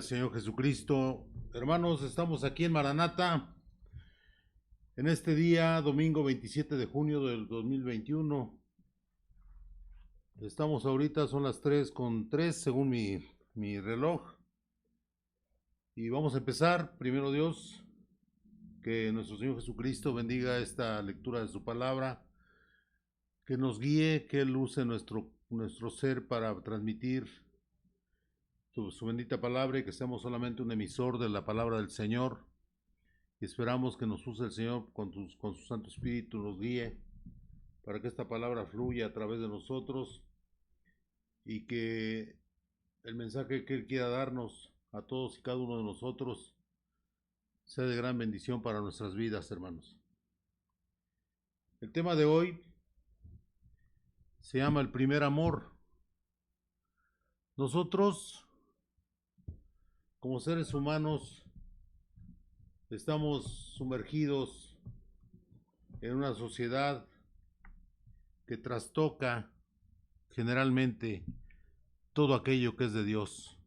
Señor Jesucristo. Hermanos, estamos aquí en Maranata en este día, domingo 27 de junio del 2021. Estamos ahorita, son las 3:03 según mi reloj. Y vamos a empezar, primero Dios, que nuestro Señor Jesucristo bendiga esta lectura de su palabra, que nos guíe, que Él use nuestro ser para transmitir su bendita palabra y que seamos solamente un emisor de la palabra del Señor. Y esperamos que nos use el Señor con su Santo Espíritu, nos guíe para que esta palabra fluya a través de nosotros y que el mensaje que Él quiera darnos a todos y cada uno de nosotros sea de gran bendición para nuestras vidas, hermanos. El tema de hoy se llama el primer amor. Nosotros, como seres humanos, estamos sumergidos en una sociedad que trastoca generalmente todo aquello que es de Dios.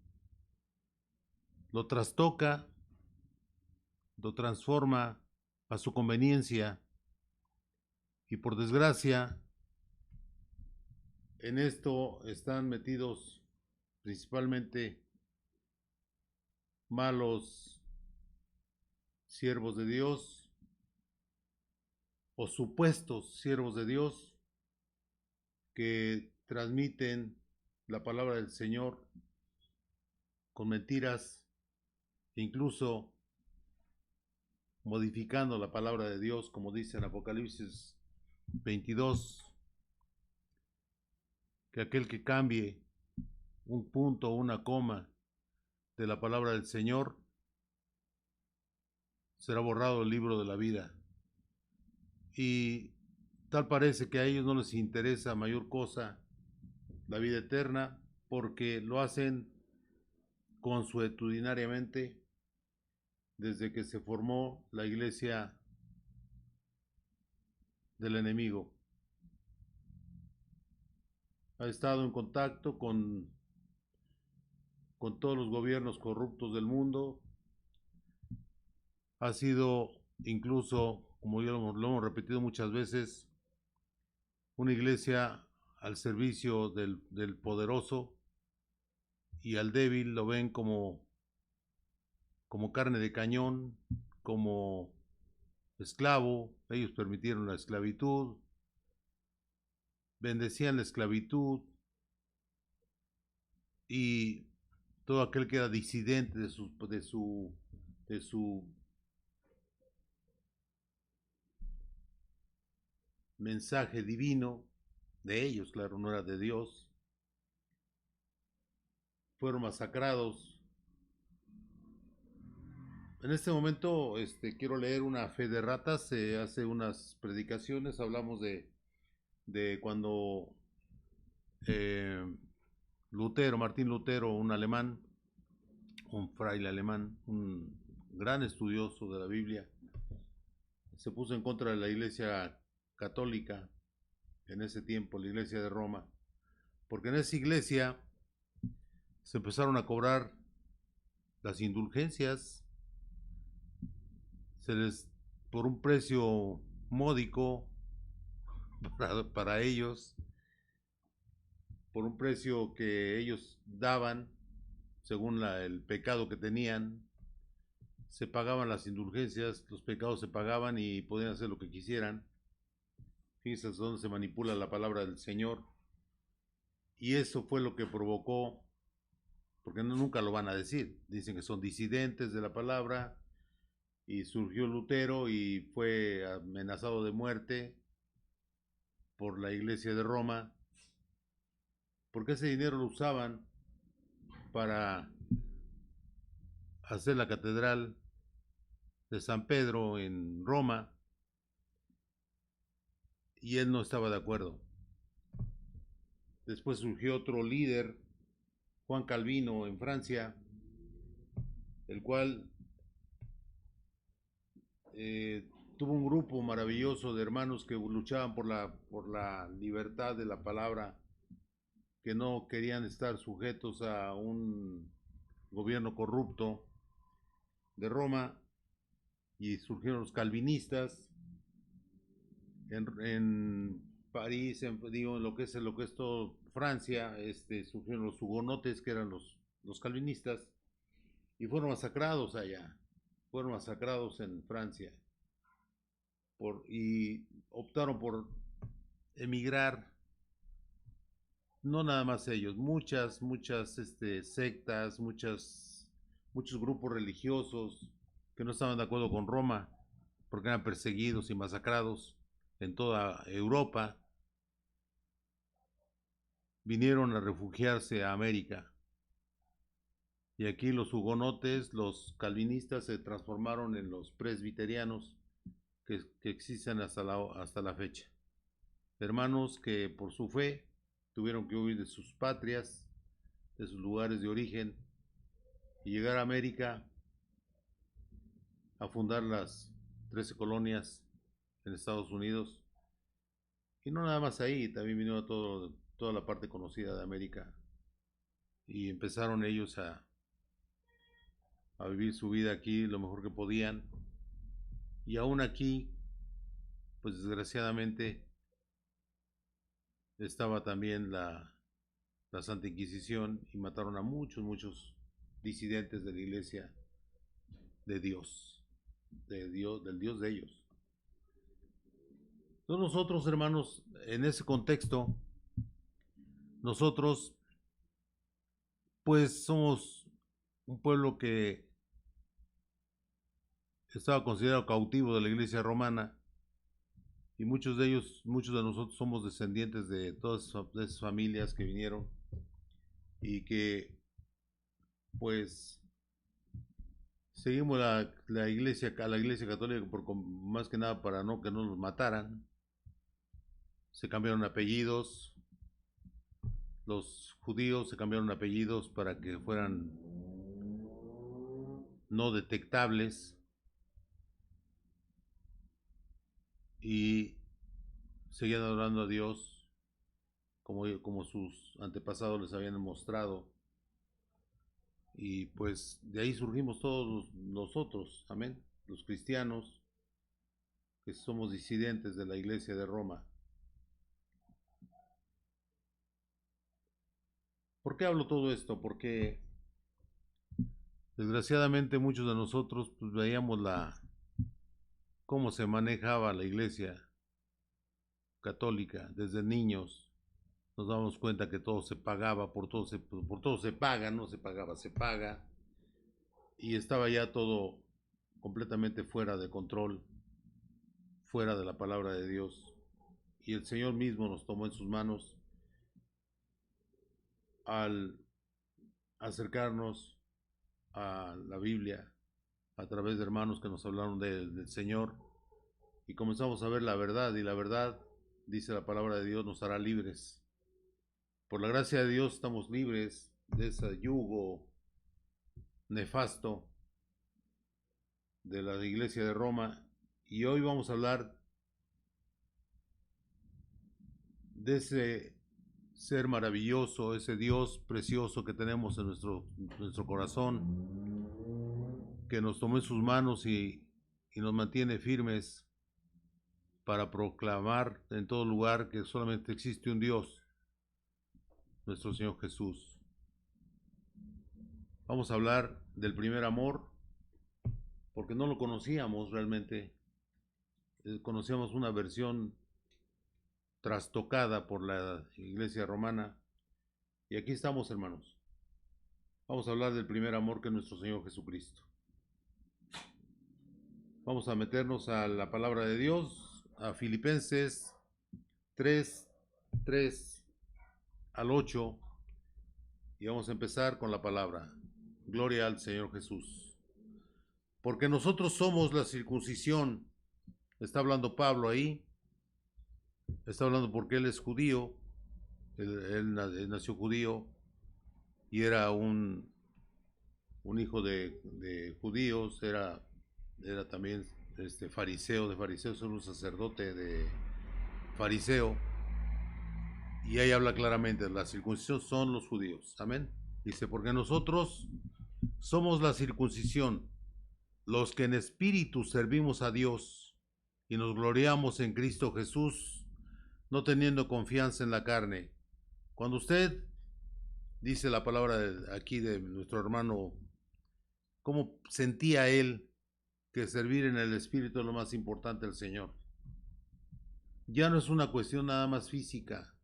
Lo trastoca, lo transforma a su conveniencia y por desgracia en esto están metidos principalmente malos siervos de Dios o supuestos siervos de Dios que transmiten la palabra del Señor con mentiras, incluso modificando la palabra de Dios, como dice en Apocalipsis 22, que aquel que cambie un punto o una coma de la palabra del Señor será borrado del libro de la vida. Y tal parece que a ellos no les interesa mayor cosa la vida eterna, porque lo hacen consuetudinariamente desde que se formó la iglesia del enemigo. Ha estado en contacto con todos los gobiernos corruptos del mundo. Ha sido incluso, como ya lo hemos repetido muchas veces, una iglesia al servicio del poderoso, y al débil lo ven como carne de cañón, como esclavo. Ellos permitieron la esclavitud, bendecían la esclavitud, y todo aquel que era disidente de su mensaje divino, de ellos, claro, no era de Dios, fueron masacrados. En este momento quiero leer una fe de ratas. Hace unas predicaciones hablamos de cuando Lutero, Martín Lutero, un alemán, un fraile alemán, un gran estudioso de la Biblia, se puso en contra de la iglesia católica en ese tiempo, la iglesia de Roma, porque en esa iglesia se empezaron a cobrar las indulgencias, por un precio módico para ellos, por un precio que ellos daban según el pecado que tenían. Se pagaban las indulgencias, los pecados se pagaban y podían hacer lo que quisieran. Fíjense dónde se manipula la palabra del Señor. Y eso fue lo que provocó, porque nunca lo van a decir, dicen que son disidentes de la palabra, y surgió Lutero y fue amenazado de muerte por la iglesia de Roma, porque ese dinero lo usaban para hacer la catedral de San Pedro en Roma, y él no estaba de acuerdo. Después surgió otro líder, Juan Calvino, en Francia, el cual tuvo un grupo maravilloso de hermanos que luchaban por la libertad de la palabra, que no querían estar sujetos a un gobierno corrupto de Roma y surgieron los calvinistas en París, digo, en lo que es todo Francia, surgieron los hugonotes que eran los calvinistas y fueron masacrados allá, fueron masacrados en Francia y optaron por emigrar. No nada más ellos, muchas sectas, muchos grupos religiosos que no estaban de acuerdo con Roma, porque eran perseguidos y masacrados en toda Europa, vinieron a refugiarse a América. Y aquí los hugonotes, los calvinistas, se transformaron en los presbiterianos que existen hasta la fecha. Hermanos que por su fe tuvieron que huir de sus patrias, de sus lugares de origen, y llegar a América a fundar las 13 colonias en Estados Unidos. Y no nada más ahí, también vino a toda la parte conocida de América. Y empezaron ellos a vivir su vida aquí lo mejor que podían. Y aún aquí, pues desgraciadamente, estaba también la Santa Inquisición y mataron a muchos disidentes de la iglesia de Dios, del Dios de ellos. Entonces nosotros, hermanos, en ese contexto, nosotros pues somos un pueblo que estaba considerado cautivo de la iglesia romana y muchos de nosotros somos descendientes de todas esas familias que vinieron y que pues seguimos la iglesia católica más que nada para que no nos mataran. Se cambiaron apellidos, los judíos se cambiaron apellidos para que fueran no detectables y seguían adorando a Dios como sus antepasados les habían mostrado. Y pues de ahí surgimos todos nosotros, amén, los cristianos que somos disidentes de la iglesia de Roma. ¿Por qué hablo todo esto? Porque desgraciadamente muchos de nosotros pues veíamos cómo se manejaba la iglesia católica desde niños. Nos damos cuenta que todo se pagaba, por todo se paga, no se pagaba, se paga. Y estaba ya todo completamente fuera de control, fuera de la palabra de Dios. Y el Señor mismo nos tomó en sus manos al acercarnos a la Biblia a través de hermanos que nos hablaron del Señor y comenzamos a ver la verdad, y la verdad, dice la palabra de Dios, nos hará libres. Por la gracia de Dios estamos libres de ese yugo nefasto de la iglesia de Roma, y hoy vamos a hablar de ese ser maravilloso, ese Dios precioso que tenemos en nuestro corazón, que nos tomó en sus manos y nos mantiene firmes para proclamar en todo lugar que solamente existe un Dios, nuestro Señor Jesús. Vamos a hablar del primer amor, porque no lo conocíamos realmente. Conocíamos una versión trastocada por la iglesia romana, y aquí estamos, hermanos. Vamos a hablar del primer amor, que es nuestro Señor Jesucristo. Vamos a meternos a la palabra de Dios, a Filipenses 3 al 8, y vamos a empezar con la palabra. Gloria al Señor Jesús. Porque nosotros somos la circuncisión. Está hablando Pablo ahí. Está hablando porque él es judío. Él nació judío y era un hijo de judíos. Era también fariseo de fariseos, era un sacerdote de fariseo. Y ahí habla claramente, la circuncisión son los judíos. Amén. Dice, porque nosotros Somos la circuncisión, los que en espíritu servimos a Dios y nos gloriamos en Cristo Jesús, no teniendo confianza en la carne. Cuando usted dice la palabra aquí de nuestro hermano, cómo sentía él que servir en el espíritu es lo más importante del Señor. Ya no es una cuestión nada más física,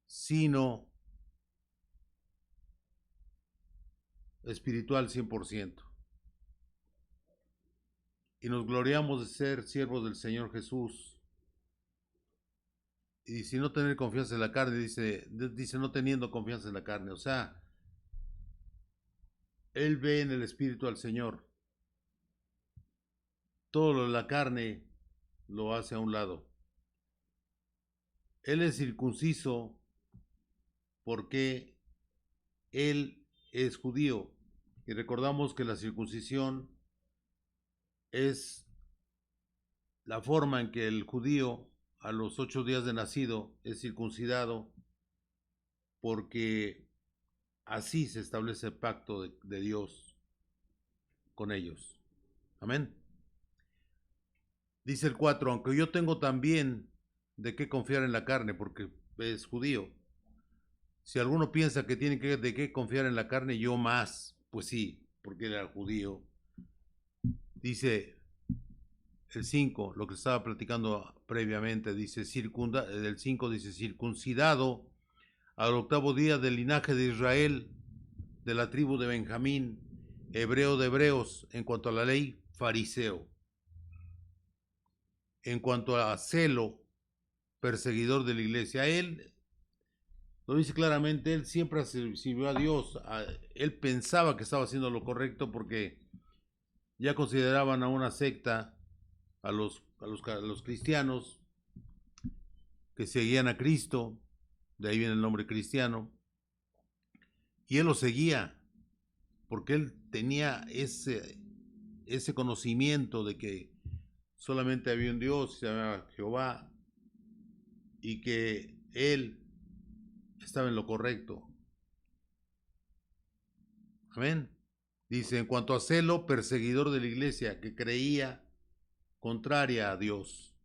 sino espiritual 100%. Y nos gloriamos de ser siervos del Señor Jesús. Y si no tener confianza en la carne, dice no teniendo confianza en la carne. O sea, él ve en el espíritu al Señor. Todo lo de la carne lo hace a un lado. Él es circunciso porque él es judío. Y recordamos que la circuncisión es la forma en que el judío a los 8 días de nacido es circuncidado, porque así se establece el pacto de Dios con ellos. Amén. Dice el 4, aunque yo tengo también de qué confiar en la carne, porque es judío. Si alguno piensa que tiene de qué confiar en la carne, yo más. Pues sí, porque era judío. Dice el 5, lo que estaba platicando previamente, dice, el 5 dice, circuncidado al 8º día del linaje de Israel, de la tribu de Benjamín, hebreo de hebreos, en cuanto a la ley, fariseo. En cuanto a celo, perseguidor de la iglesia. Él lo dice claramente, él siempre sirvió a Dios. Él pensaba que estaba haciendo lo correcto porque ya consideraban a una secta, a los cristianos que seguían a Cristo, de ahí viene el nombre cristiano, y él lo seguía porque él tenía ese conocimiento de que solamente había un Dios, se llamaba Jehová, y que él estaba en lo correcto. Amén. Dice, en cuanto a celo, perseguidor de la iglesia, que creía contraria a Dios.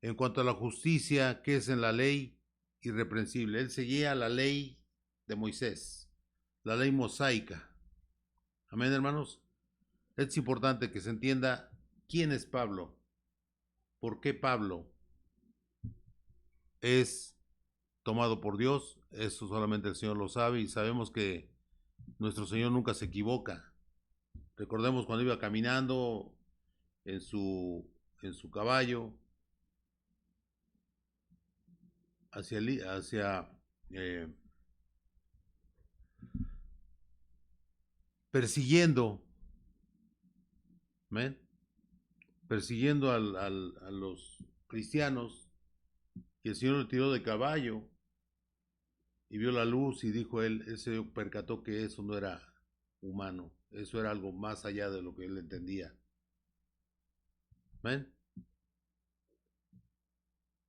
En cuanto a la justicia, que es en la ley, irreprensible. Él seguía la ley de Moisés, la ley mosaica. Amén, hermanos. Es importante que se entienda quién es Pablo, por qué Pablo es tomado por Dios. Eso solamente el Señor lo sabe, y sabemos que nuestro Señor nunca se equivoca. Recordemos cuando iba caminando en su caballo hacia persiguiendo, ¿ven? Persiguiendo a los cristianos, y el Señor lo tiró de caballo y vio la luz, y dijo él se percató que eso no era humano, eso era algo más allá de lo que él entendía. ¿Ven?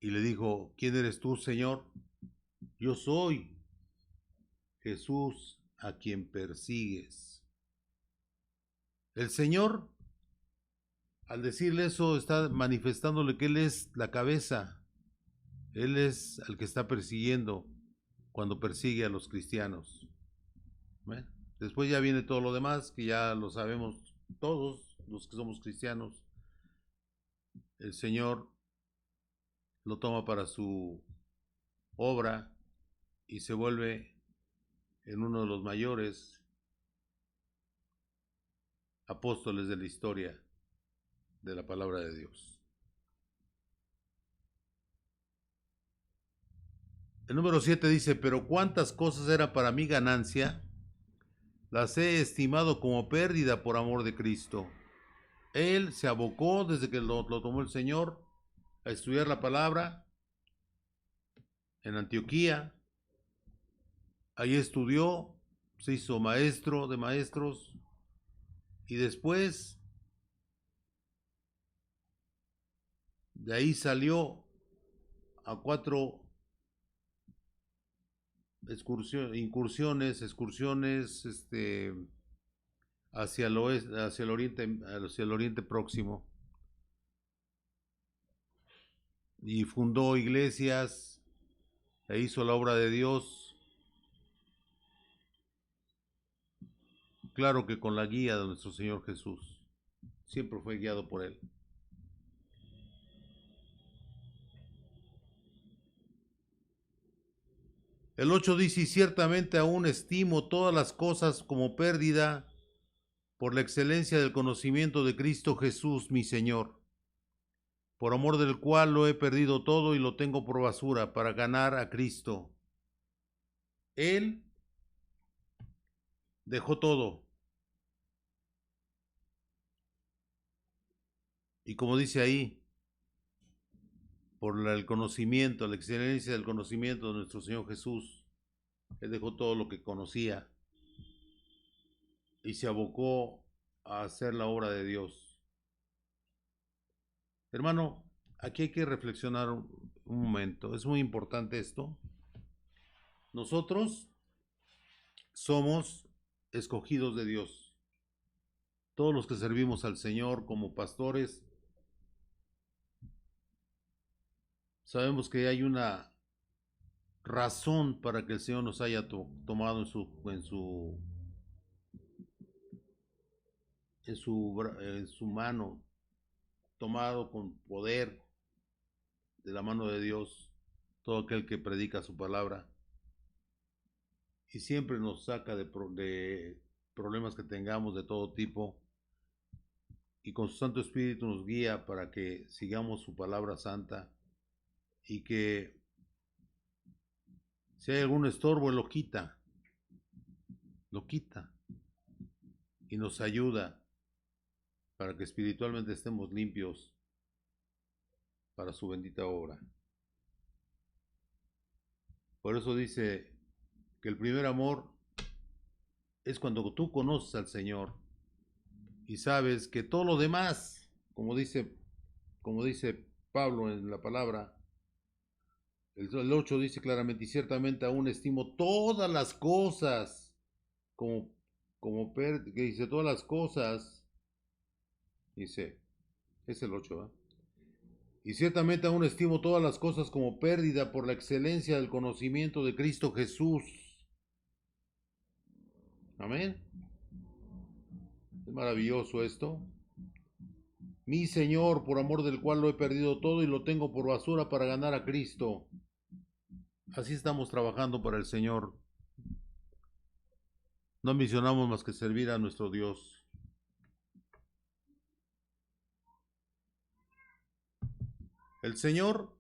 Y le dijo, ¿quién eres tú, Señor? Yo soy Jesús a quien persigues. El Señor, al decirle eso, está manifestándole que Él es la cabeza. Él es el que está persiguiendo cuando persigue a los cristianos. ¿Ven? Después ya viene todo lo demás, que ya lo sabemos todos los que somos cristianos. El Señor lo toma para su obra y se vuelve en uno de los mayores apóstoles de la historia de la palabra de Dios. El número 7 dice, pero cuántas cosas eran para mí ganancia, las he estimado como pérdida por amor de Cristo. Él se abocó desde que lo tomó el Señor a estudiar la palabra en Antioquía. Ahí estudió, se hizo maestro de maestros, y después de ahí salió a 4 excursiones, hacia el oeste, hacia el Oriente Próximo, y fundó iglesias e hizo la obra de Dios, claro que con la guía de nuestro Señor Jesús, siempre fue guiado por él. El 8 dice: y ciertamente aún estimo todas las cosas como pérdida por la excelencia del conocimiento de Cristo Jesús, mi Señor, por amor del cual lo he perdido todo y lo tengo por basura para ganar a Cristo. Él dejó todo. Y como dice ahí, por el conocimiento, la excelencia del conocimiento de nuestro Señor Jesús, Él dejó todo lo que conocía y se abocó a hacer la obra de Dios. Hermano, aquí hay que reflexionar un momento. Es muy importante esto. Nosotros somos escogidos de Dios. Todos los que servimos al Señor como pastores, sabemos que hay una razón para que el Señor nos haya tomado en su mano, tomado con poder de la mano de Dios, todo aquel que predica su palabra, y siempre nos saca de problemas que tengamos de todo tipo, y con su Santo Espíritu nos guía para que sigamos su palabra santa, y que si hay algún estorbo, Él lo quita, y nos ayuda para que espiritualmente estemos limpios para su bendita obra. Por eso dice que el primer amor es cuando tú conoces al Señor y sabes que todo lo demás, como dice Pablo en la palabra, el 8 dice claramente: y ciertamente aún estimo todas las cosas que dice todas las cosas, dice, es el 8, ¿eh? Y ciertamente aún estimo todas las cosas como pérdida por la excelencia del conocimiento de Cristo Jesús. Amén. Es maravilloso esto. Mi Señor, por amor del cual lo he perdido todo y lo tengo por basura para ganar a Cristo. Así estamos trabajando para el Señor. No ambicionamos más que servir a nuestro Dios. El Señor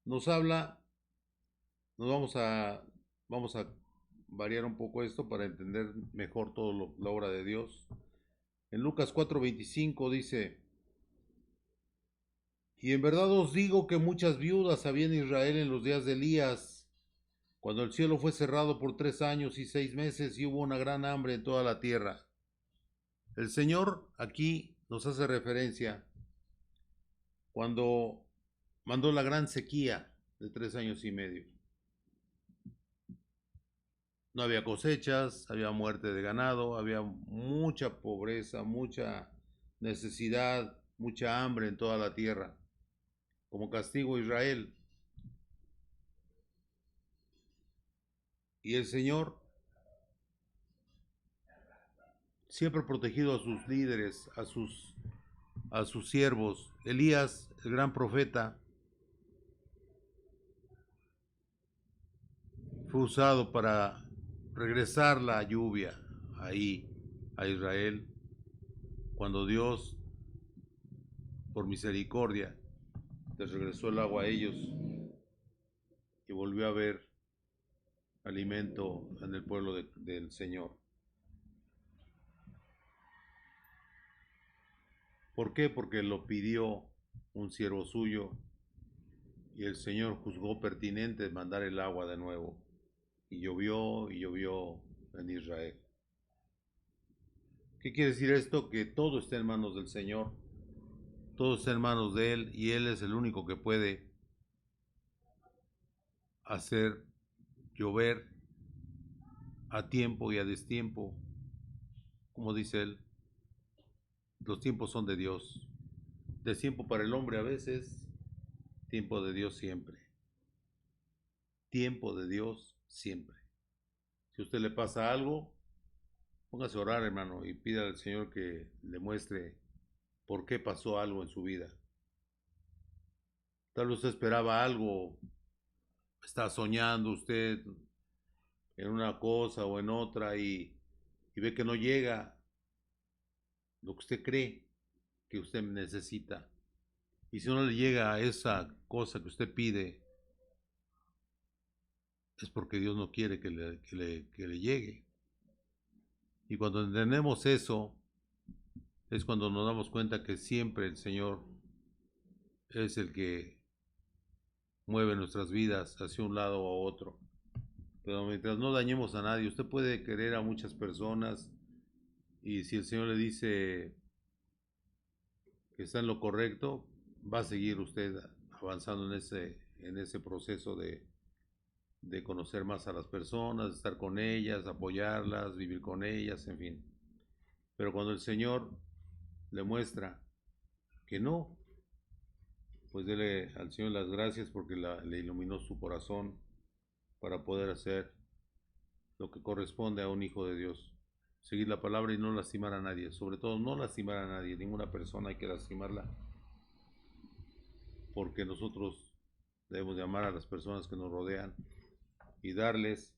nos habla, vamos a variar un poco esto para entender mejor toda la obra de Dios. En Lucas 4:25 dice: y en verdad os digo que muchas viudas había en Israel en los días de Elías, cuando el cielo fue cerrado por 3 años y 6 meses y hubo una gran hambre en toda la tierra. El Señor aquí nos hace referencia cuando mandó la gran sequía de 3 años y medio. No había cosechas, había muerte de ganado, había mucha pobreza, mucha necesidad, mucha hambre en toda la tierra, como castigo a Israel. Y el Señor siempre ha protegido a sus líderes, a sus siervos. Elías, el gran profeta, fue usado para regresar la lluvia ahí a Israel, cuando Dios, por misericordia, les regresó el agua a ellos y volvió a haber alimento en el pueblo del Señor. ¿Por qué? Porque lo pidió un siervo suyo y el Señor juzgó pertinente mandar el agua de nuevo. Y llovió en Israel. ¿Qué quiere decir esto? Que todo está en manos del Señor, todo está en manos de Él, y Él es el único que puede hacer llover a tiempo y a destiempo. Como dice él, los tiempos son de Dios. Destiempo para el hombre a veces, tiempo de Dios siempre. Tiempo de Dios siempre. Si a usted le pasa algo, póngase a orar, hermano, y pida al Señor que le muestre por qué pasó algo en su vida. Tal vez usted esperaba algo, está soñando usted en una cosa o en otra y ve que no llega lo que usted cree que usted necesita. Y si no le llega a esa cosa que usted pide, es porque Dios no quiere que le llegue. Y cuando entendemos eso, es cuando nos damos cuenta que siempre el Señor es el que mueve nuestras vidas hacia un lado o a otro. Pero mientras no dañemos a nadie, usted puede querer a muchas personas y si el Señor le dice que está en lo correcto, va a seguir usted avanzando en ese proceso de conocer más a las personas, estar con ellas, apoyarlas, vivir con ellas, en fin. Pero cuando el Señor le muestra que no, pues dele al Señor las gracias porque le iluminó su corazón para poder hacer lo que corresponde a un hijo de Dios. Seguir la palabra y no lastimar a nadie. Sobre todo no lastimar a nadie. Ninguna persona hay que lastimarla. Porque nosotros debemos de amar a las personas que nos rodean y darles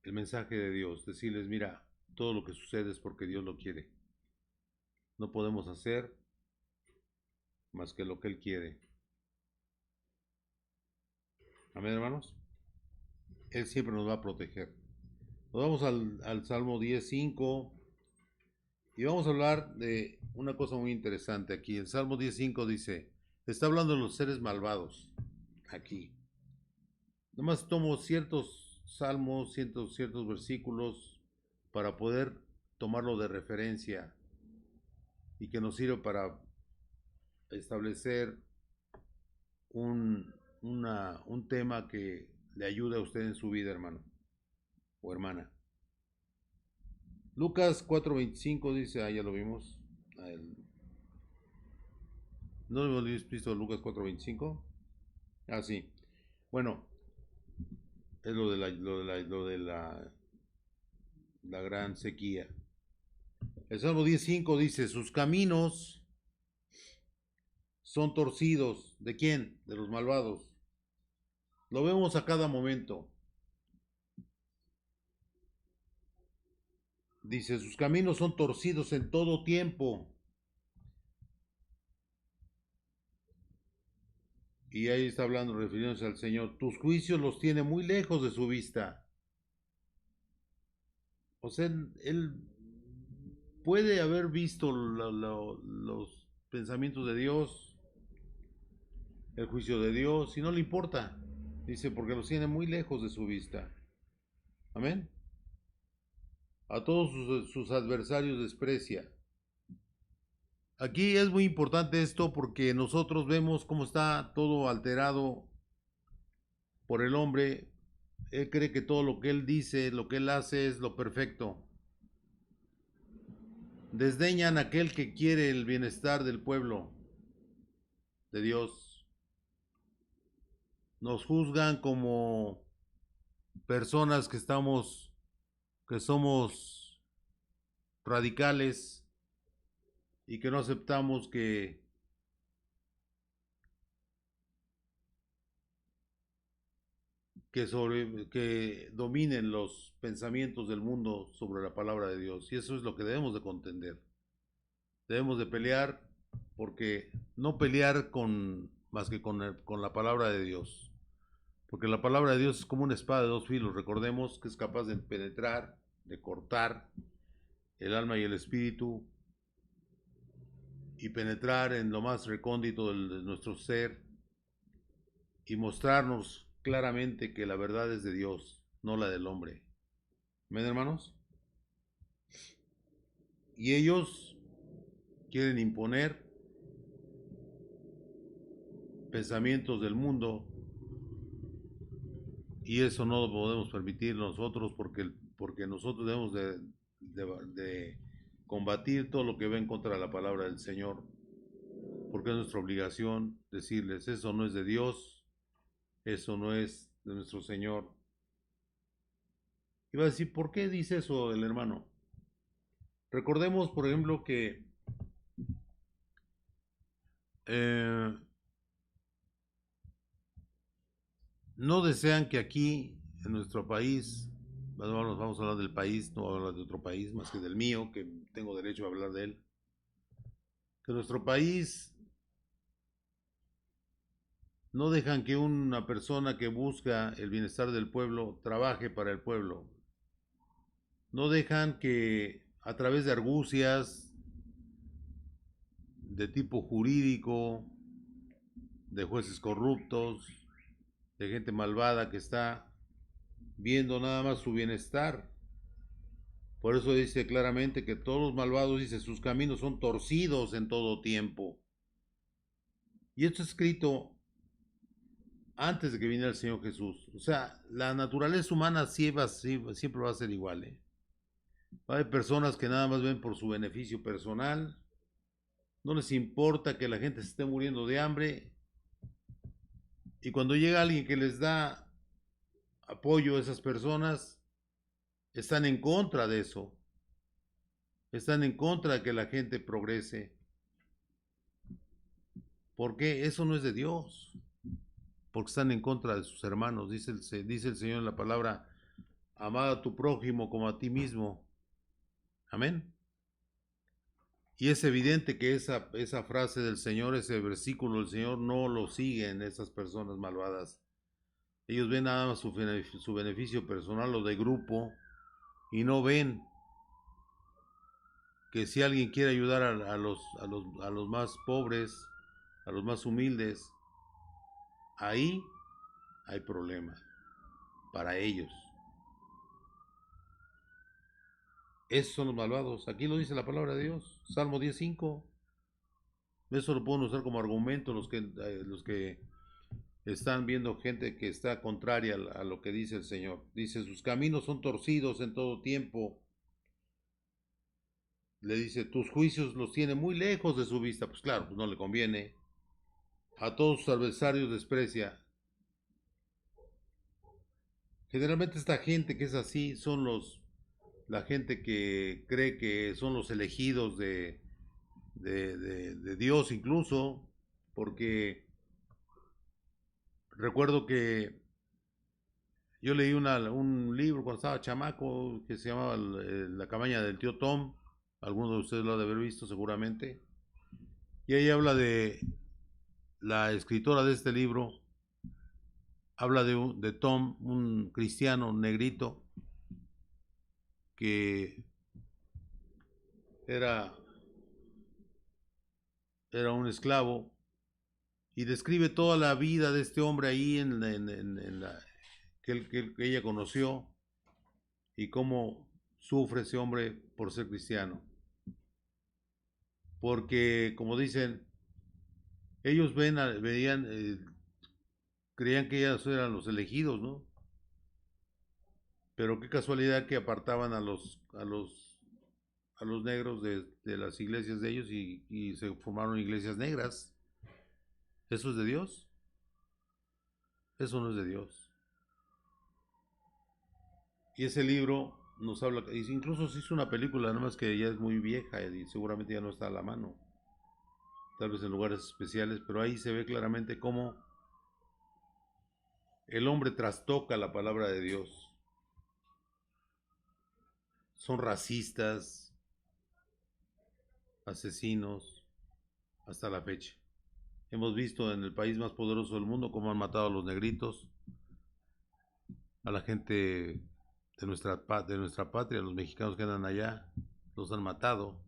el mensaje de Dios. Decirles, mira, todo lo que sucede es porque Dios lo quiere. No podemos hacer más que lo que Él quiere. Amén, hermanos. Él siempre nos va a proteger. Nos vamos al Salmo 10:5 y vamos a hablar de una cosa muy interesante aquí. El Salmo 10:5 dice, está hablando de los seres malvados aquí. Nomás tomo ciertos salmos, ciertos versículos para poder tomarlo de referencia y que nos sirva para establecer un tema que le ayude a usted en su vida, hermano o hermana. Lucas 4:25 dice, ya lo vimos. ¿No lo hemos visto Lucas 4:25? Sí. Bueno, es lo de la gran sequía. El Salmo 10:5 dice, sus caminos son torcidos. ¿De quién? De los malvados. Lo vemos a cada momento. Dice, sus caminos son torcidos en todo tiempo. Y ahí está hablando, refiriéndose al Señor. Tus juicios los tiene muy lejos de su vista. O sea, él puede haber visto los pensamientos de Dios, el juicio de Dios, y no le importa. Dice, porque los tiene muy lejos de su vista. Amén. A todos sus adversarios desprecia. Aquí es muy importante esto porque nosotros vemos cómo está todo alterado por el hombre. Él cree que todo lo que él dice, lo que él hace es lo perfecto. Desdeñan a aquel que quiere el bienestar del pueblo de Dios. Nos juzgan como personas que somos radicales y que no aceptamos que dominen los pensamientos del mundo sobre la palabra de Dios. Y eso es lo que debemos de contender. Debemos de pelear porque no pelear más que con la palabra de Dios. Porque la palabra de Dios es como una espada de dos filos. Recordemos que es capaz de penetrar, de cortar el alma y el espíritu y penetrar en lo más recóndito de nuestro ser y mostrarnos claramente que la verdad es de Dios, no la del hombre. ¿Ven, hermanos? Y ellos quieren imponer pensamientos del mundo, y eso no lo podemos permitir nosotros porque nosotros debemos de combatir todo lo que va en contra de la palabra del Señor, porque es nuestra obligación decirles, eso no es de Dios, eso no es de nuestro Señor. Y va a decir, ¿por qué dice eso el hermano? Recordemos, por ejemplo, que eh, no desean que aquí, en nuestro país, bueno, vamos a hablar del país, no vamos a hablar de otro país más que del mío, que tengo derecho a hablar de él, que nuestro país no dejan que una persona que busca el bienestar del pueblo trabaje para el pueblo. No dejan que a través de argucias de tipo jurídico, de jueces corruptos, de gente malvada que está viendo nada más su bienestar. Por eso dice claramente que todos los malvados, dice, sus caminos son torcidos en todo tiempo. Y esto es escrito antes de que viniera el Señor Jesús. O sea, la naturaleza humana siempre va a ser igual. Hay personas que nada más ven por su beneficio personal, no les importa que la gente se esté muriendo de hambre, y cuando llega alguien que les da apoyo a esas personas, están en contra de eso, están en contra de que la gente progrese, porque eso no es de Dios, porque están en contra de sus hermanos. Dice el Señor en la palabra, amad a tu prójimo como a ti mismo. Amén. Y es evidente que esa frase del Señor, ese versículo del Señor, no lo siguen esas personas malvadas. Ellos ven nada más su beneficio personal o de grupo, y no ven que si alguien quiere ayudar a los más pobres, a los más humildes, ahí hay problema para ellos. Esos son los malvados. Aquí lo dice la palabra de Dios. Salmo 10:5. Eso lo pueden usar como argumento los que están viendo gente que está contraria a lo que dice el Señor. Dice, sus caminos son torcidos en todo tiempo. Le dice, tus juicios los tiene muy lejos de su vista. Pues claro, pues no le conviene. A todos sus adversarios desprecia. Generalmente esta gente que es así son la gente que cree que son los elegidos de Dios incluso, porque recuerdo que yo leí un libro cuando estaba chamaco que se llamaba La cabaña del tío Tom. Algunos de ustedes lo han de haber visto seguramente. Y ahí habla de la escritora de este libro, habla de Tom, un cristiano negrito que era, era un esclavo, y describe toda la vida de este hombre ahí que ella conoció, y cómo sufre ese hombre por ser cristiano. Porque, como dicen, ellos veían, creían que ellos eran los elegidos, ¿no? Pero qué casualidad que apartaban a los negros de las iglesias de ellos, y se formaron iglesias negras. ¿Eso es de Dios? Eso no es de Dios. Y ese libro nos habla, incluso se hizo una película, nada más que ya es muy vieja y seguramente ya no está a la mano, tal vez en lugares especiales, pero ahí se ve claramente cómo el hombre trastoca la palabra de Dios. Son racistas, asesinos, hasta la fecha. Hemos visto en el país más poderoso del mundo cómo han matado a los negritos, a la gente de nuestra patria, los mexicanos que andan allá, los han matado.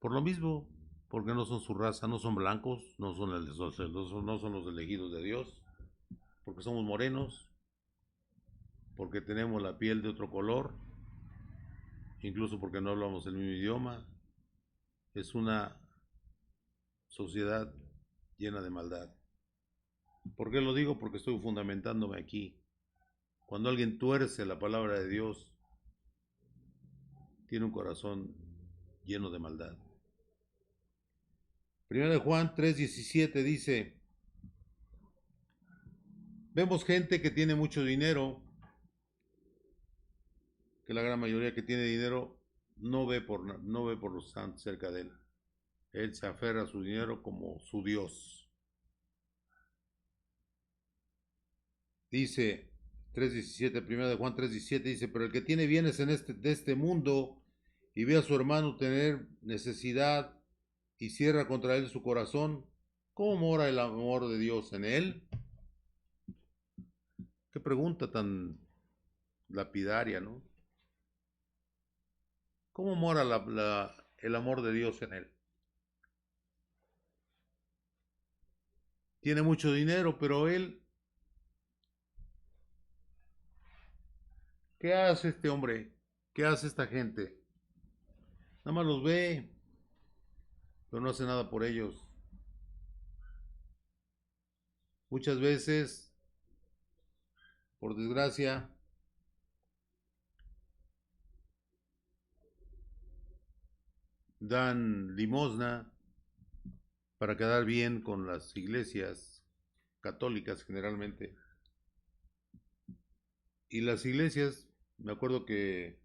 Por lo mismo, porque no son su raza, no son blancos, no son los elegidos de Dios, porque somos morenos, porque tenemos la piel de otro color, incluso porque no hablamos el mismo idioma. Es una sociedad llena de maldad. ¿Por qué lo digo? Porque estoy fundamentándome aquí. Cuando alguien tuerce la palabra de Dios, tiene un corazón lleno de maldad. Primera de Juan 3:17 dice, vemos gente que tiene mucho dinero, que la gran mayoría que tiene dinero no ve por los santos cerca de él. Él se aferra a su dinero como su Dios. Dice 3:17, primera de Juan 3:17 dice, pero el que tiene bienes de este mundo y ve a su hermano tener necesidad y cierra contra él su corazón, ¿cómo mora el amor de Dios en él? Qué pregunta tan lapidaria, ¿no? ¿Cómo mora el amor de Dios en él? Tiene mucho dinero, pero él, ¿qué hace este hombre? ¿Qué hace esta gente? Nada más los ve, pero no hace nada por ellos. Muchas veces, por desgracia, dan limosna para quedar bien con las iglesias católicas generalmente. Y las iglesias, me acuerdo que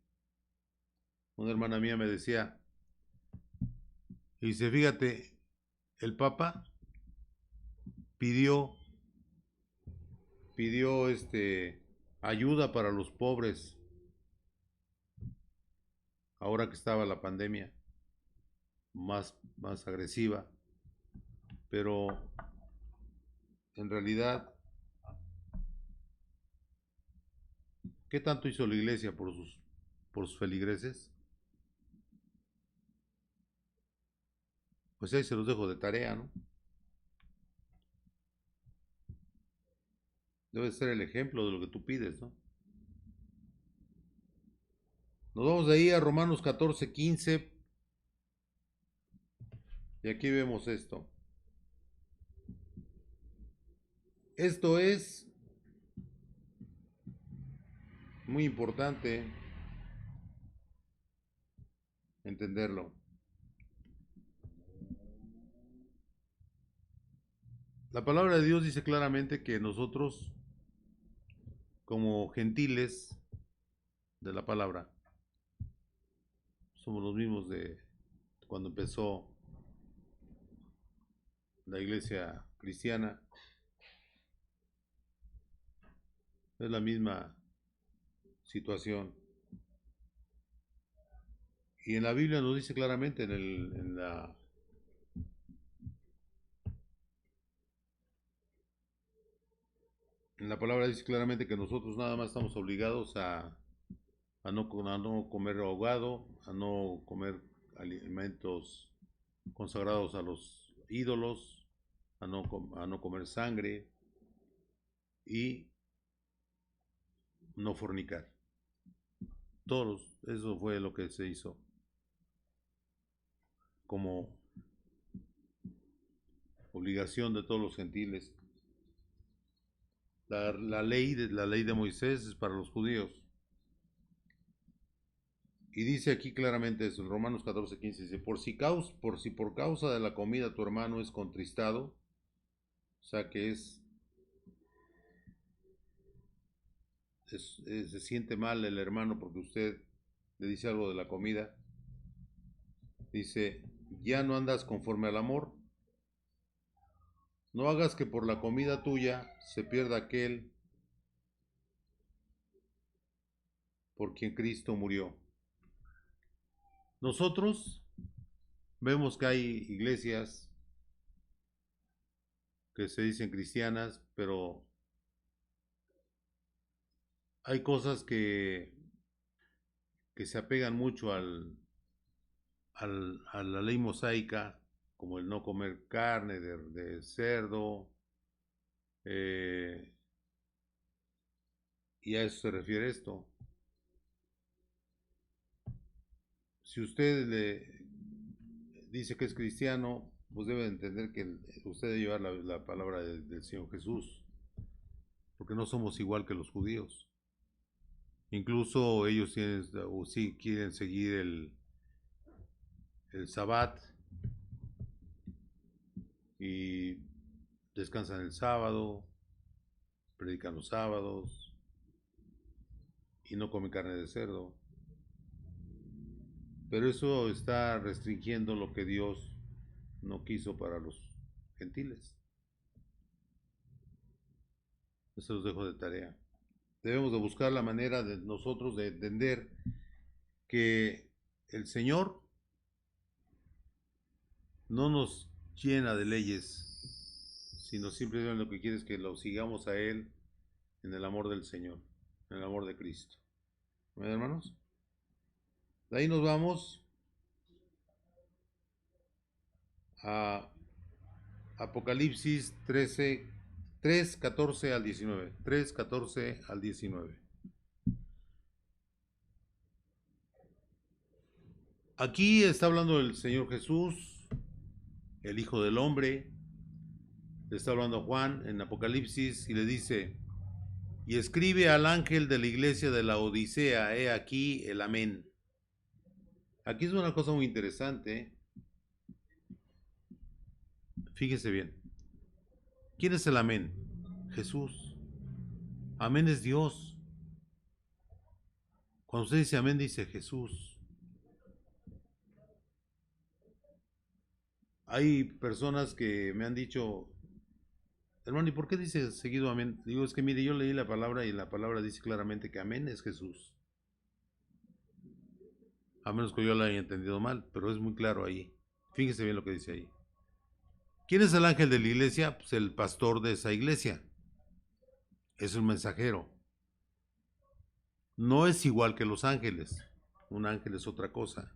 una hermana mía me decía, y dice, fíjate, el Papa pidió ayuda para los pobres ahora que estaba la pandemia más agresiva, pero en realidad, ¿qué tanto hizo la iglesia por sus feligreses? Pues ahí se los dejo de tarea, ¿no? Debe ser el ejemplo de lo que tú pides, ¿no? Nos vamos de ahí a Romanos 14:15 y aquí vemos esto. Esto es muy importante entenderlo. La palabra de Dios dice claramente que nosotros, como gentiles de la palabra, somos los mismos de cuando empezó la iglesia cristiana. Es la misma situación. Y en la Biblia nos dice claramente en la palabra dice claramente que nosotros nada más estamos obligados a no comer ahogado, a no comer alimentos consagrados a los ídolos, a no comer sangre y no fornicar. Eso fue lo que se hizo como obligación de todos los gentiles. La ley de Moisés es para los judíos. Y dice aquí claramente eso, en Romanos 14:15, dice, por si por causa de la comida tu hermano es contristado, o sea que se siente mal el hermano porque usted le dice algo de la comida, dice, ya no andas conforme al amor, no hagas que por la comida tuya se pierda aquel por quien Cristo murió. Nosotros vemos que hay iglesias que se dicen cristianas, pero hay cosas que se apegan mucho a la ley mosaica, como el no comer carne de cerdo, eh, y a eso se refiere esto. Si usted le dice que es cristiano pues debe entender que usted debe llevar la palabra del Señor Jesús, porque no somos igual que los judíos. Incluso ellos tienen, o sí quieren seguir el Sabbat y descansan el sábado, predican los sábados y no comen carne de cerdo. Pero eso está restringiendo lo que Dios no quiso para los gentiles. Eso los dejo de tarea. Debemos de buscar la manera de nosotros de entender que el Señor no nos llena de leyes, sino simplemente lo que quiere es que lo sigamos a Él en el amor del Señor, en el amor de Cristo. ¿Ven, hermanos? De ahí nos vamos a Apocalipsis 13, 3, 14 al 19. 3, 14 al 19. Aquí está hablando el Señor Jesús, el Hijo del Hombre. Le está hablando a Juan en Apocalipsis y le dice: y escribe al ángel de la iglesia de la Odisea, he aquí el amén. Aquí es una cosa muy interesante. Fíjese bien. ¿Quién es el amén? Jesús. Amén es Dios. Cuando usted dice amén, dice Jesús. Hay personas que me han dicho: hermano, ¿y por qué dice seguido amén? Digo, es que mire, yo leí la palabra y la palabra dice claramente que amén es Jesús. A menos que yo la haya entendido mal, pero es muy claro ahí. Fíjese bien lo que dice ahí. ¿Quién es el ángel de la iglesia? Pues el pastor de esa iglesia. Es un mensajero. No es igual que los ángeles. Un ángel es otra cosa.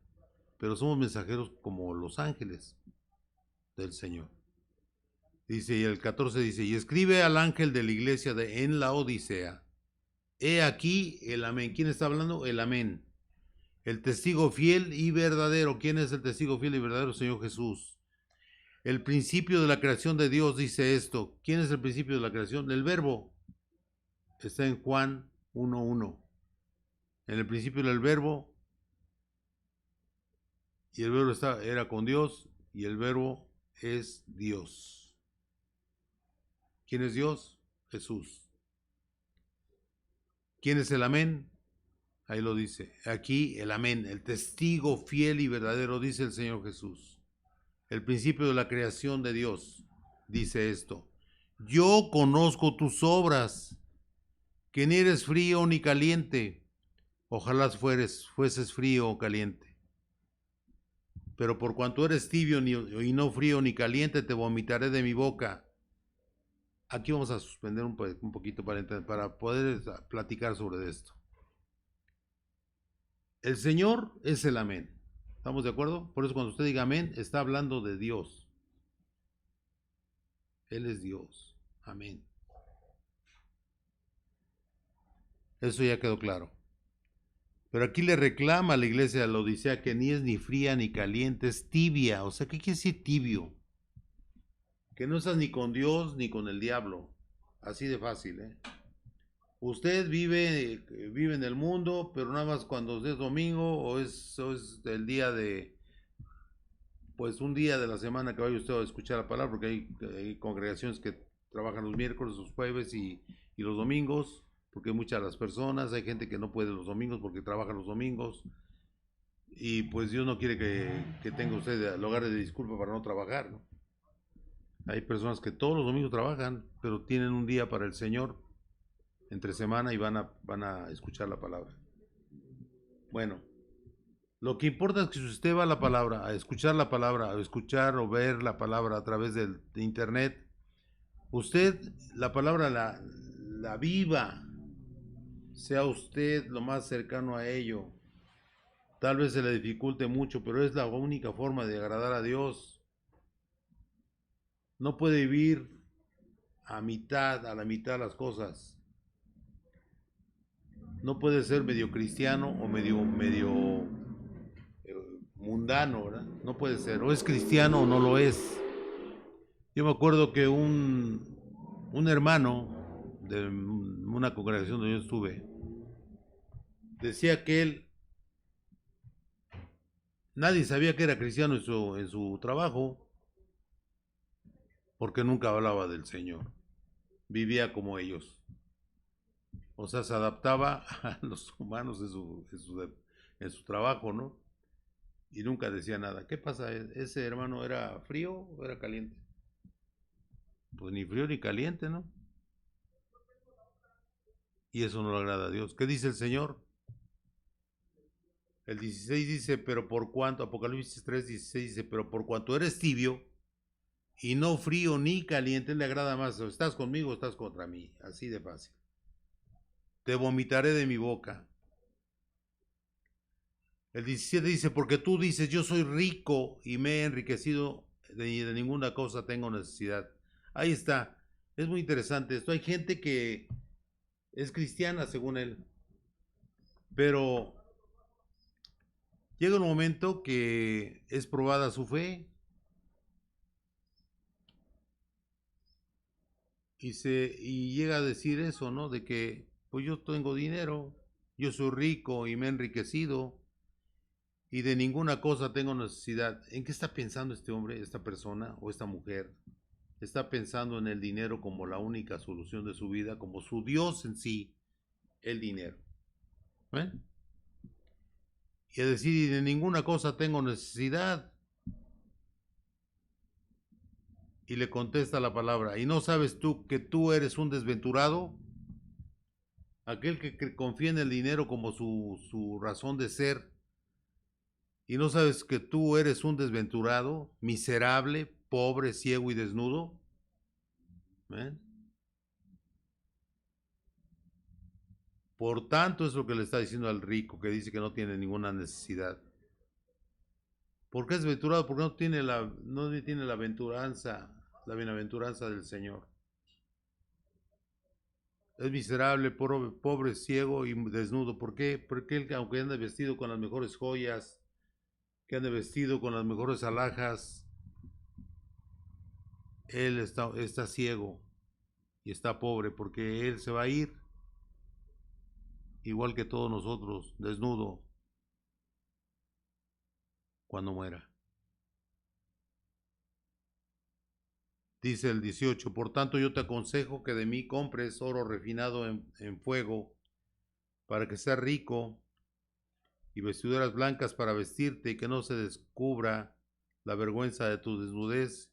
Pero somos mensajeros como los ángeles del Señor. Dice, y el 14 dice: y escribe al ángel de la iglesia en la Odisea, he aquí el amén. ¿Quién está hablando? El amén. El testigo fiel y verdadero. ¿Quién es el testigo fiel y verdadero? Señor Jesús. El principio de la creación de Dios dice esto. ¿Quién es el principio de la creación? El verbo. Está en Juan 1:1. En el principio era el verbo, y el verbo era con Dios, y el verbo es Dios. ¿Quién es Dios? Jesús. ¿Quién es el amén? Ahí lo dice. Aquí el amén, el testigo fiel y verdadero, dice el Señor Jesús. El principio de la creación de Dios dice esto: yo conozco tus obras, que ni eres frío ni caliente. Ojalá fueses frío o caliente. Pero por cuanto eres tibio y no frío ni caliente, te vomitaré de mi boca. Aquí vamos a suspender un poquito para poder platicar sobre esto. El Señor es el amén. ¿Estamos de acuerdo? Por eso cuando usted diga amén, está hablando de Dios. Él es Dios. Amén. Eso ya quedó claro. Pero aquí le reclama a la iglesia de la Odisea que ni es ni fría ni caliente, es tibia. O sea, ¿qué quiere decir tibio? Que no estás ni con Dios ni con el diablo. Así de fácil, ¿eh? Usted vive en el mundo, pero nada más cuando es domingo o es el día de, pues un día de la semana que vaya usted a escuchar la palabra, porque hay congregaciones que trabajan los miércoles, los jueves y los domingos, porque hay muchas las personas, hay gente que no puede los domingos porque trabaja los domingos, y pues Dios no quiere que tenga usted lugar de disculpa para no trabajar, ¿no? Hay personas que todos los domingos trabajan, pero tienen un día para el Señor entre semana y van a escuchar la palabra. Bueno, lo que importa es que si usted va a la palabra, a escuchar la palabra, a escuchar o ver la palabra a través de internet, usted la palabra la viva, sea usted lo más cercano a ello. Tal vez se le dificulte mucho, pero es la única forma de agradar a Dios. No puede vivir a la mitad las cosas. No puede ser medio cristiano o medio mundano, ¿verdad? No puede ser, o es cristiano o no lo es. Yo me acuerdo que un hermano de una congregación donde yo estuve decía que él, nadie sabía que era cristiano en su trabajo porque nunca hablaba del Señor, vivía como ellos. O sea, se adaptaba a los humanos en su trabajo, ¿no? Y nunca decía nada. ¿Qué pasa? ¿Ese hermano era frío o era caliente? Pues ni frío ni caliente, ¿no? Y eso no le agrada a Dios. ¿Qué dice el Señor? El 16 dice, pero por cuanto, Apocalipsis 3, 16 dice, pero por cuanto eres tibio y no frío ni caliente, le agrada más, o estás conmigo o estás contra mí, así de fácil. Te vomitaré de mi boca. El 17 dice, porque tú dices, yo soy rico y me he enriquecido, de ninguna cosa tengo necesidad. Ahí está. Es muy interesante esto. Hay gente que es cristiana según él, pero llega un momento que es probada su fe y llega a decir eso, ¿no? De que, pues yo tengo dinero, yo soy rico y me he enriquecido y de ninguna cosa tengo necesidad. ¿En qué está pensando este hombre, esta persona o esta mujer? Está pensando en el dinero como la única solución de su vida, como su Dios en sí, el dinero. ¿Eh? Y a decir, y de ninguna cosa tengo necesidad. Y le contesta la palabra, ¿y no sabes tú que tú eres un desventurado? Aquel que confía en el dinero como su razón de ser, y no sabes que tú eres un desventurado, miserable, pobre, ciego y desnudo. ¿Eh? Por tanto, es lo que le está diciendo al rico, que dice que no tiene ninguna necesidad. ¿Por qué es desventurado? Porque no tiene la aventuranza, la bienaventuranza del Señor. Es miserable, pobre, ciego y desnudo. ¿Por qué? Porque él, aunque anda vestido con las mejores joyas, que ande vestido con las mejores alhajas, él está ciego y está pobre porque él se va a ir, igual que todos nosotros, desnudo cuando muera. Dice el 18, por tanto yo te aconsejo que de mí compres oro refinado en fuego, para que seas rico, y vestiduras blancas para vestirte, y que no se descubra la vergüenza de tu desnudez,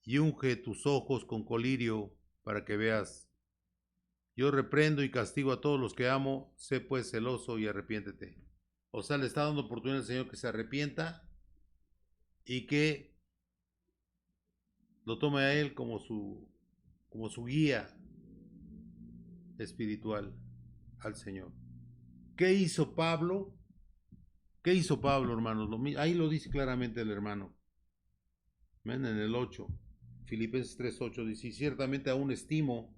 y unge tus ojos con colirio para que veas. Yo reprendo y castigo a todos los que amo, sé pues celoso y arrepiéntete. O sea, le está dando oportunidad al Señor que se arrepienta y que lo tome a Él como su guía espiritual al Señor. ¿Qué hizo Pablo? ¿Qué hizo Pablo, hermanos? Ahí lo dice claramente el hermano. En el 8, Filipenses 3:8 dice, y ciertamente aún estimo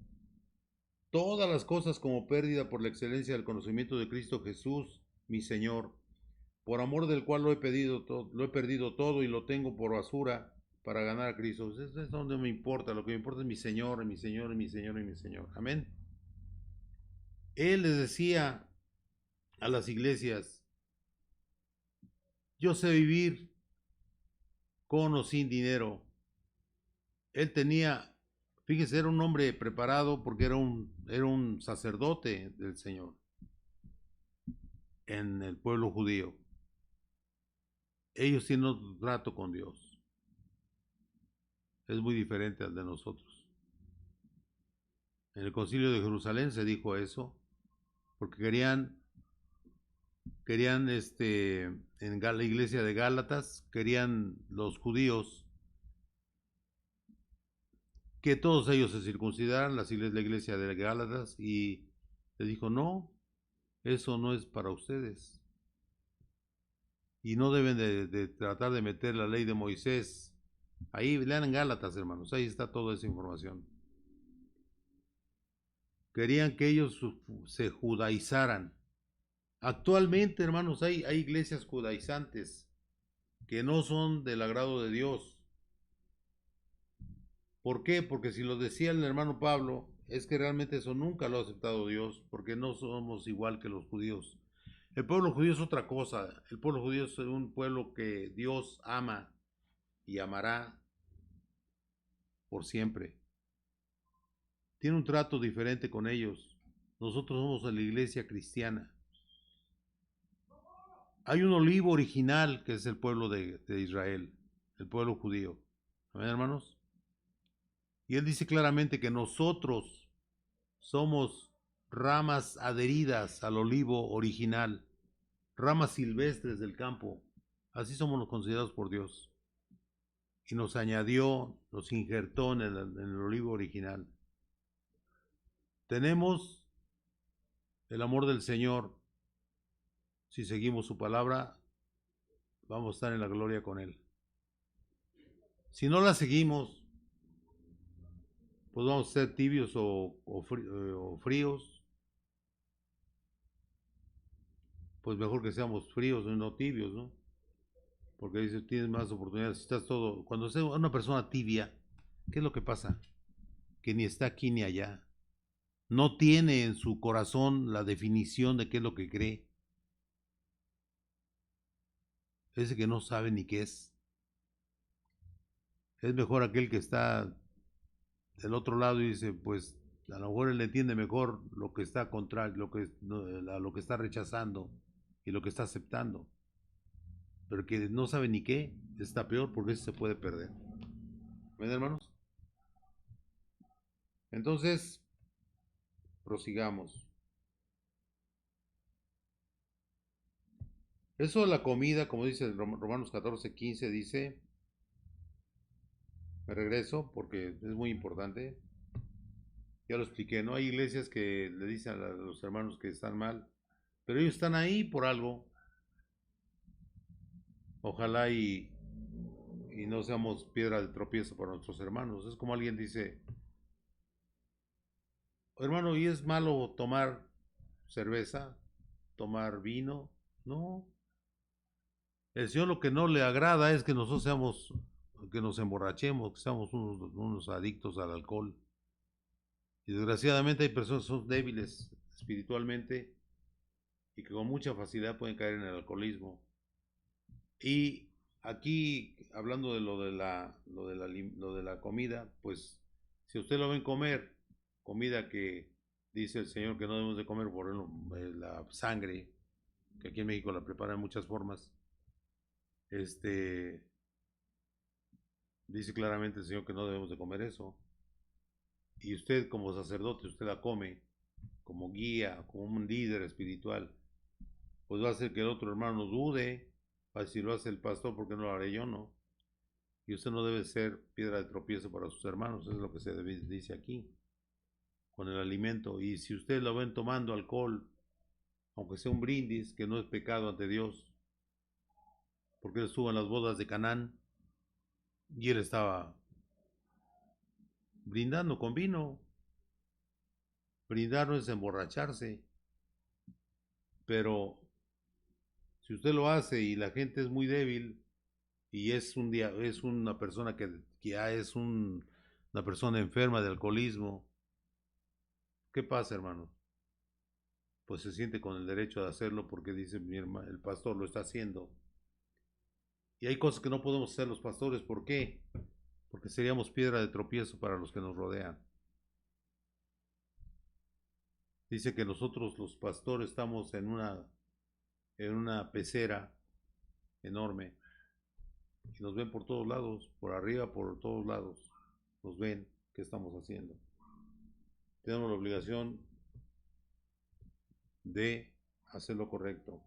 todas las cosas como pérdida por la excelencia del conocimiento de Cristo Jesús, mi Señor, por amor del cual lo he perdido todo y lo tengo por basura para ganar a Cristo. Eso es donde me importa, lo que me importa es mi Señor, mi Señor, mi Señor y mi Señor. Amén. Él les decía a las iglesias, yo sé vivir con o sin dinero. Él tenía, fíjese, era un hombre preparado porque era un sacerdote del Señor en el pueblo judío. Ellos tienen otro trato con Dios. Es muy diferente al de nosotros. En el concilio de Jerusalén se dijo eso, porque querían en la iglesia de Gálatas, querían los judíos que todos ellos se circuncidaran, la iglesia de Gálatas, y le dijo, no, eso no es para ustedes. Y no deben de tratar de meter la ley de Moisés. Ahí lean en Gálatas, hermanos, ahí está toda esa información. Querían que ellos se judaizaran. Actualmente, hermanos, hay iglesias judaizantes. que no son del agrado de Dios. ¿Por qué? Porque si lo decía el hermano Pablo, es que realmente eso nunca lo ha aceptado Dios, porque no somos igual que los judíos. El pueblo judío es otra cosa. El pueblo judío es un pueblo que Dios ama y amará por siempre. Tiene un trato diferente con ellos. Nosotros somos la iglesia cristiana. Hay un olivo original que es el pueblo de Israel, el pueblo judío. ¿Amén, hermanos? Y él dice claramente que nosotros somos ramas adheridas al olivo original, ramas silvestres del campo. Así somos los considerados por Dios. Y nos añadió, nos injertó en el olivo original. Tenemos el amor del Señor. Si seguimos su palabra, vamos a estar en la gloria con Él. Si no la seguimos, pues vamos a ser tibios o fríos. Pues mejor que seamos fríos y no tibios, ¿no? Porque dice, tienes más oportunidades. Estás todo. Cuando es una persona tibia, ¿qué es lo que pasa? Que ni está aquí ni allá. No tiene en su corazón la definición de qué es lo que cree. Ese que no sabe ni qué es. Es mejor aquel que está del otro lado y dice, pues a lo mejor él entiende mejor lo que está contrario, lo que está rechazando y lo que está aceptando. Pero que no sabe ni qué, está peor porque eso se puede perder. ¿Ven, hermanos? Entonces, prosigamos. Eso de la comida, como dice Romanos 14:15, dice, me regreso porque es muy importante. Ya lo expliqué, ¿no? Hay iglesias que le dicen a los hermanos que están mal, pero ellos están ahí por algo. Ojalá y no seamos piedra de tropiezo para nuestros hermanos. Es como alguien dice, hermano, ¿y es malo tomar cerveza, tomar vino? No. El Señor lo que no le agrada es que nosotros seamos, que nos emborrachemos, que seamos unos adictos al alcohol. Y desgraciadamente hay personas que son débiles espiritualmente y que con mucha facilidad pueden caer en el alcoholismo. Y aquí, hablando de lo de la comida, pues si usted lo ven comer, comida que dice el Señor que no debemos de comer, por ejemplo, la sangre, que aquí en México la preparan de muchas formas, dice claramente el Señor que no debemos de comer eso. Y usted como sacerdote, usted la come como guía, como un líder espiritual, pues va a hacer que el otro hermano dude, va a decir, lo hace el pastor, ¿por qué no lo haré yo? No. Y usted no debe ser piedra de tropiezo para sus hermanos, eso es lo que se dice aquí, con el alimento. Y si usted lo ven tomando alcohol, aunque sea un brindis, que no es pecado ante Dios, porque él estuvo en las bodas de Canaán y él estaba brindando con vino. Brindar no es emborracharse, pero si usted lo hace y la gente es muy débil y es una persona que ya es una persona enferma de alcoholismo, ¿qué pasa, hermano? Pues se siente con el derecho de hacerlo porque dice el pastor lo está haciendo. Y hay cosas que no podemos hacer los pastores, ¿por qué? Porque seríamos piedra de tropiezo para los que nos rodean. Dice que nosotros los pastores estamos en una pecera enorme y nos ven por todos lados, por arriba, por todos lados, nos ven qué estamos haciendo. Tenemos la obligación de hacer lo correcto.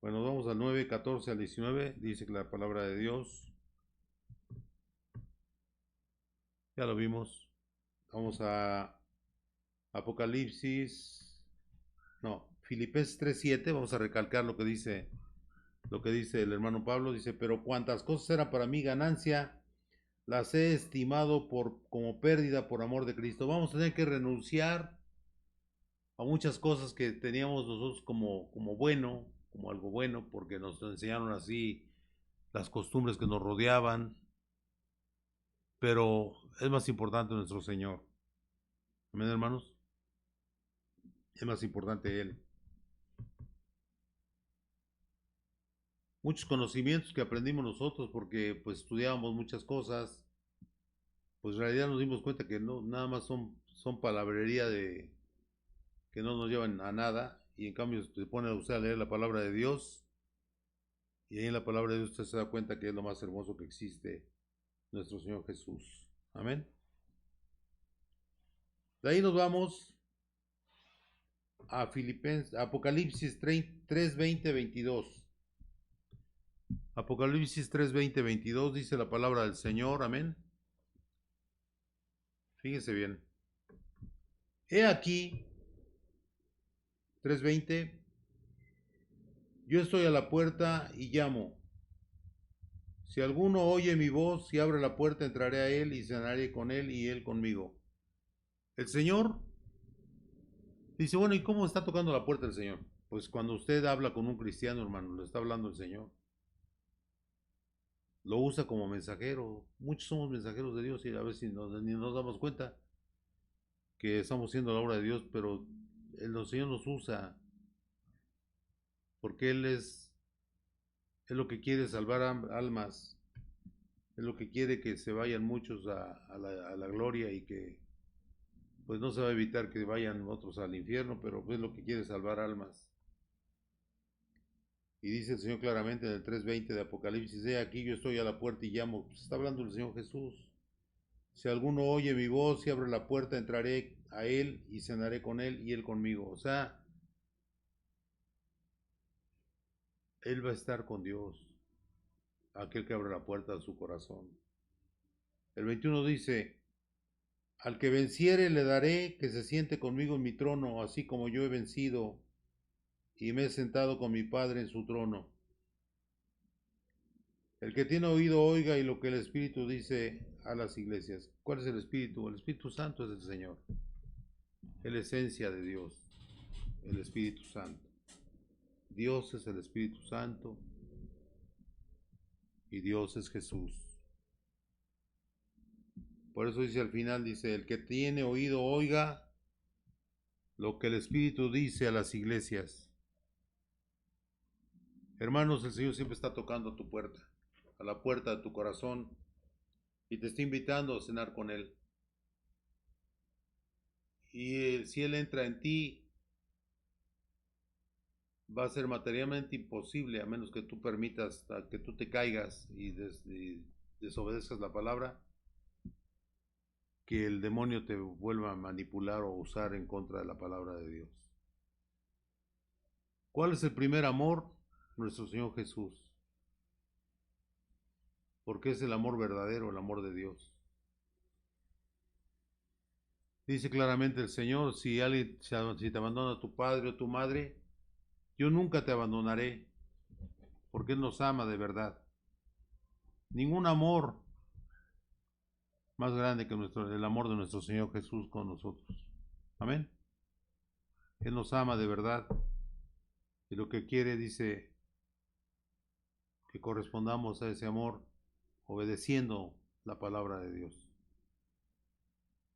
Bueno, vamos al 9, 14 al 19, dice que la palabra de Dios, ya lo vimos. Vamos a Apocalipsis, no, Filipenses 3:7, vamos a recalcar lo que dice el hermano Pablo, dice, pero cuantas cosas eran para mí ganancia, las he estimado como pérdida por amor de Cristo. Vamos a tener que renunciar a muchas cosas que teníamos nosotros como bueno, como algo bueno, porque nos enseñaron así las costumbres que nos rodeaban, pero es más importante nuestro Señor. Amén, hermanos. Es más importante Él. Muchos conocimientos que aprendimos nosotros porque pues estudiábamos muchas cosas, pues en realidad nos dimos cuenta que no, nada más son palabrería de que no nos llevan a nada, y en cambio se pone a usted a leer la palabra de Dios, y ahí en la palabra de Dios usted se da cuenta que es lo más hermoso que existe, nuestro Señor Jesús. Amén. De ahí nos vamos a Filipenses, Apocalipsis 3, 20, 22. Apocalipsis 3, 20, 22 dice la palabra del Señor. Amén. Fíjense bien. He aquí, 3:20, yo estoy a la puerta y llamo. Si alguno oye mi voz y abre la puerta, entraré a él y cenaré con él y él conmigo. El Señor dice, bueno, ¿y cómo está tocando la puerta el Señor? Pues cuando usted habla con un cristiano, hermano, le está hablando el Señor. Lo usa como mensajero. Muchos somos mensajeros de Dios y a veces ni nos damos cuenta que estamos haciendo la obra de Dios, pero el Señor nos usa porque Él es lo que quiere salvar almas, es lo que quiere que se vayan muchos a la gloria, y que pues no se va a evitar que vayan otros al infierno, pero pues lo que quiere es salvar almas. Y dice el Señor claramente en el 3:20 de Apocalipsis, he aquí yo estoy a la puerta y llamo. Pues está hablando el Señor Jesús. Si alguno oye mi voz y abre la puerta, entraré a él y cenaré con él y él conmigo. O sea, él va a estar con Dios, aquel que abre la puerta de su corazón. El 21 dice, al que venciere le daré que se siente conmigo en mi trono, así como yo he vencido y me he sentado con mi Padre en su trono. El que tiene oído oiga y lo que el Espíritu dice a las iglesias. ¿Cuál es el Espíritu? El Espíritu Santo es el Señor. Es la esencia de Dios, el Espíritu Santo. Dios es el Espíritu Santo y Dios es Jesús. Por eso dice al final, dice, el que tiene oído oiga lo que el Espíritu dice a las iglesias. Hermanos, el Señor siempre está tocando a tu puerta, a la puerta de tu corazón, y te está invitando a cenar con Él. Y si Él entra en ti, va a ser materialmente imposible, a menos que tú permitas que tú te caigas y desobedezcas la palabra, que el demonio te vuelva a manipular o usar en contra de la palabra de Dios. ¿Cuál es el primer amor? Nuestro Señor Jesús. Porque es el amor verdadero, el amor de Dios. Dice claramente el Señor, si te abandona tu padre o tu madre, yo nunca te abandonaré, porque Él nos ama de verdad. Ningún amor más grande que el amor de nuestro Señor Jesús con nosotros. Amén. Él nos ama de verdad, y lo que quiere, dice, que correspondamos a ese amor obedeciendo la palabra de Dios.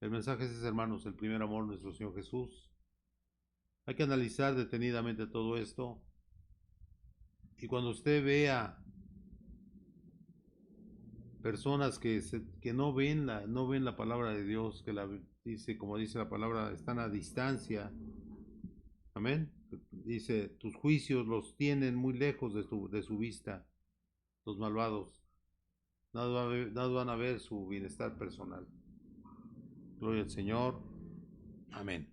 El mensaje es ese, hermanos, el primer amor de nuestro Señor Jesús. Hay que analizar detenidamente todo esto, y cuando usted vea personas que no ven la palabra de Dios, que dice, como dice la palabra, están a distancia. Amén. Dice, tus juicios los tienen muy lejos de su vista, los malvados. Nada van a ver su bienestar personal. Gloria al Señor. Amén.